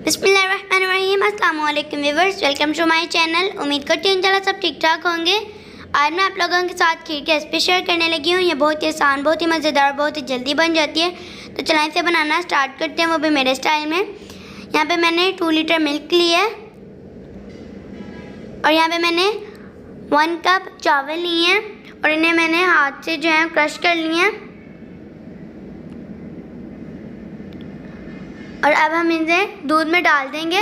बिस्मिल्लाहिर्रहमानिर्रहीम। अस्सलाम वालेकुम viewers, welcome to my channel. उम्मीद करती हूँ इंशाल्लाह सब ठीक ठाक होंगे। आज मैं आप लोगों के साथ खीर की रेसिपी शेयर करने लगी हूँ। ये बहुत ही आसान, बहुत ही मज़ेदार, बहुत ही जल्दी बन जाती है। तो चलाएं इसे बनाना स्टार्ट करते हैं, वो भी मेरे स्टाइल में। यहाँ पे मैंने 2 लीटर मिल्क ली है और यहाँ पे मैंने 1 कप चावल लिए हैं और इन्हें मैंने हाथ से जो है क्रश कर लिए हैं। और अब हम इन्हें दूध में डाल देंगे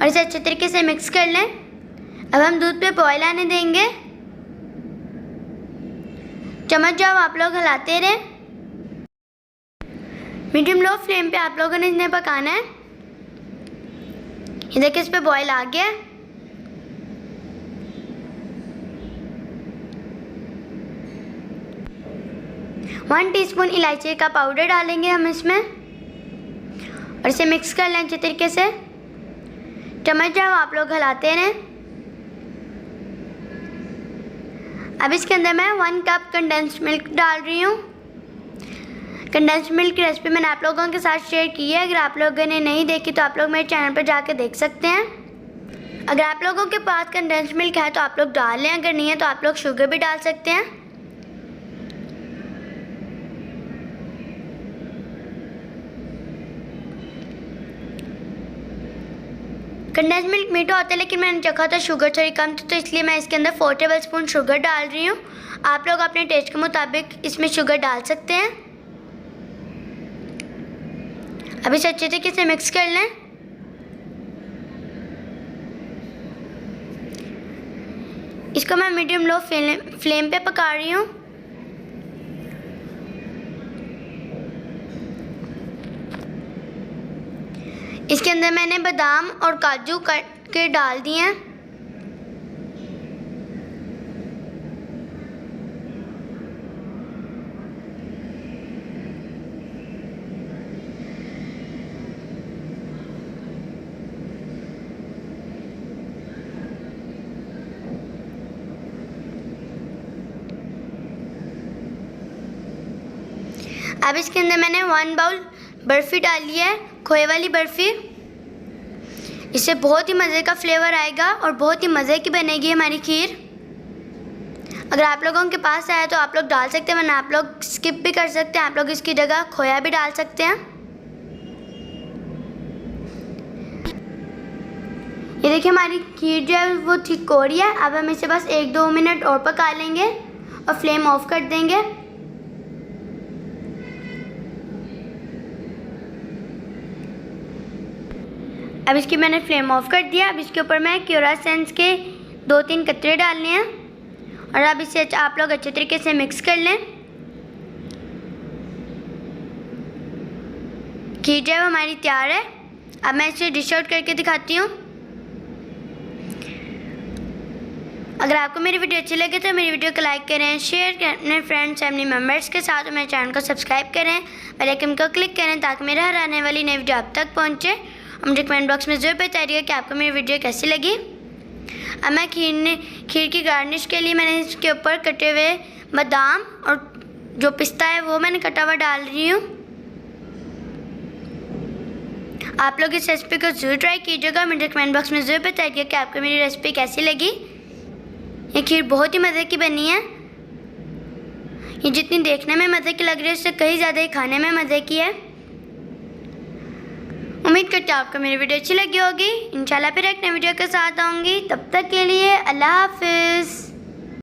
और इसे अच्छे तरीके से मिक्स कर लें। अब हम दूध पे बॉयल आने देंगे। चम्मच जाओ आप लोग हिलाते रहें। मीडियम लो फ्लेम पे आप लोगों ने इन्हें पकाना है। ये देखिए, इस पे बॉयल आ गया। वन टीस्पून इलायची का पाउडर डालेंगे हम इसमें और इसे मिक्स कर लें अच्छे तरीके से। चम्मच जाओ आप लोग हिलाते रहें। अब इसके अंदर मैं 1 कप कंडेंस्ड मिल्क डाल रही हूँ। कंडेंस्ड मिल्क की रेसिपी मैंने आप लोगों के साथ शेयर की है। अगर आप लोगों ने नहीं देखी तो आप लोग मेरे चैनल पर जाके देख सकते हैं। अगर आप लोगों के पास कंडेंस्ड मिल्क है तो आप लोग डाल लें, अगर नहीं है तो आप लोग शुगर भी डाल सकते हैं। कंडेंस्ड मिल्क मीठा होता है, लेकिन मैंने चखा था शुगर थोड़ी कम थी, तो इसलिए मैं इसके अंदर 4 टेबलस्पून शुगर डाल रही हूँ। आप लोग अपने टेस्ट के मुताबिक इसमें शुगर डाल सकते हैं। अब इसे अच्छे तरीके से मिक्स कर लें। इसको मैं मीडियम लो फ्लेम पे पका रही हूँ। इसके अंदर मैंने बादाम और काजू कट के डाल दिए हैं। अब इसके अंदर मैंने 1 बाउल बर्फ़ी डाली है, खोए वाली बर्फ़ी। इससे बहुत ही मज़े का फ्लेवर आएगा और बहुत ही मज़े की बनेगी हमारी खीर। अगर आप लोगों के पास आए तो आप लोग डाल सकते हैं, वरना आप लोग स्किप भी कर सकते हैं। आप लोग इसकी जगह खोया भी डाल सकते हैं। ये देखिए, हमारी खीर जो है वो थिक हो रही है। अब हम इसे बस 1-2 मिनट और पका लेंगे और फ्लेम ऑफ कर देंगे। अब इसकी मैंने फ्लेम ऑफ कर दिया। अब इसके ऊपर मैं क्यूरा एसेंस के 2-3 कतरे डालने हैं और अब इसे आप लोग अच्छे तरीके से मिक्स कर लें। खीर जो है हमारी तैयार है। अब मैं इसे डिश आउट करके दिखाती हूँ। अगर आपको मेरी वीडियो अच्छी लगे तो मेरी वीडियो को लाइक करें, शेयर करें अपने फ्रेंड्स फैमिली मेम्बर्स के साथ, और मेरे चैनल को सब्सक्राइब करें, बेल आइकन को क्लिक करें ताकि मेरे हर आने वाली नई वीडियो आप तक पहुँचे। मुझे कमेंट बॉक्स में ज़रूर बताइएगा कि आपको मेरी वीडियो कैसी लगी। अब मैं खीर की गार्निश के लिए मैंने इसके ऊपर कटे हुए बादाम और जो पिस्ता है वो मैंने कटा हुआ डाल रही हूँ। आप लोग इस रेसिपी को ज़रूर ट्राई कीजिएगा। मुझे कमेंट बॉक्स में ज़रूर बताइएगा कि आपको मेरी रेसिपी कैसी लगी। ये खीर बहुत ही मज़े की बनी है। ये जितनी देखने में मज़े की लग रही है उससे कहीं ज़्यादा ही खाने में मज़े की है। उम्मीद करती हूँ आपको मेरी वीडियो अच्छी लगी होगी। इंशाल्लाह फिर एक नई वीडियो के साथ आऊँगी। तब तक के लिए अल्लाह हाफिज़।